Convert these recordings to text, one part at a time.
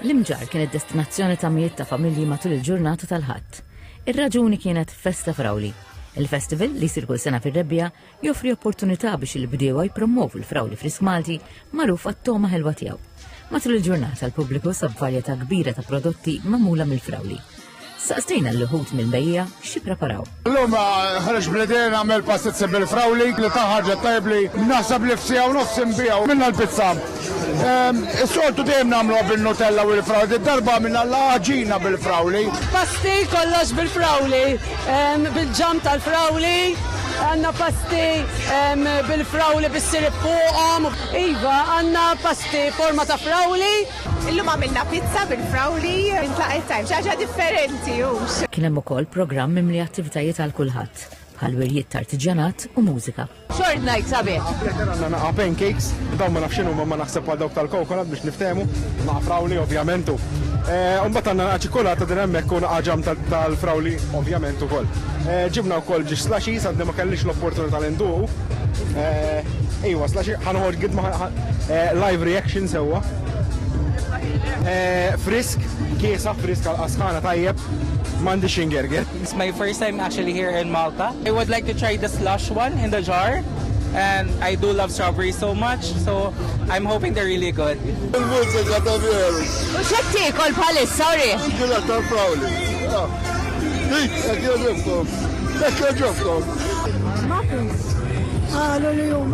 L-Imġar kienet destinazzjoni ta' mijiet ta' familji matul il-ġurnata tal-Ħadd. Ir-raġuni kienet Festa Frawli. Il-festival li jsir kull sena fir-rebbija joffri opportunità biex il-bdiewa jippromovu l-frawli frisk Malti magħruf għat-toma ħelwa tiegħu. Matul il-ġurnata l-pubbliku sab varjetà kbira ta' prodotti magħmula mill-frawli. Saqstejna l-ħut mill-bejja xi preparaw. L-lum ħareġ bledien għamel pastizzi bil-frawli li taħħarġa tajb li naħseb li f'sija u nofs imbijaw minna l-pizza. Is-soltu dejjem nagħmluha bil-Nutella u l-frawli, darba minna l-ħaġina bil-frawli. Pasti kollox bil-frawli, bil-ġam tal-frawli, għanna pasti bil-frawli bis-sirip fuqhom. Iva, għanna pasti forma ta' frawli. Illum għamilna pizza bil-frawli, intlaqet tajb, ħaġa differenti hux. Kien hemm ukoll programm mimli attivitajiet għal kulħadd, bħal wirjiet ta' artiġjanat u mużika. Short night sabiħ. Għanna naqa pancakes, dawn ma nafxinu ma naħseb għal dawk tal-kokonat biex niftemu, naqa frawli ovvjamentu. Umbat għanna ċikolata din hemmhekk u ġam tal-frawli ovvjament ukoll. Ġibna wkoll ġi slashies għandi ma kellix l-opportunità li nduqu. Ejwa, slashy ħanħorġ gid live reaction sewwa. Frisk, kiesa frisk għal-asħana tajjeb, mandi xingerger. It's my first time actually here in Malta. I would like to try the slush one in the jar. And I do love strawberries so much, so I'm hoping they're really good. Muxet tikol bħalis, sorry. Muffins.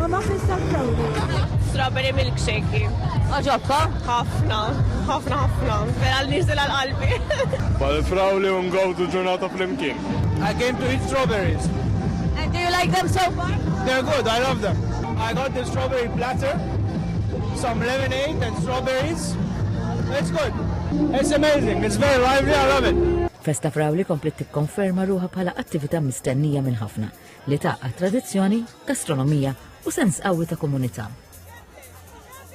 Muffins tal-frawli. Strawberry milkshake. Għaġobka? ħafna. Vera l-nizil għal-qalbi. Bal-frawli ungawdu ġurnata fl-imkien. I came to eat strawberries. And do you like them so far? They're good, I love them. I got the strawberry platter, some lemonade and strawberries. It's good. It's amazing. It's very lively, I love it. Festa Frawli komplet tikkonferma ruħa bħala attività mistennija minn ħafna li taqqa' tradizzjoni, gastronomija u sens qawwi ta' komunità.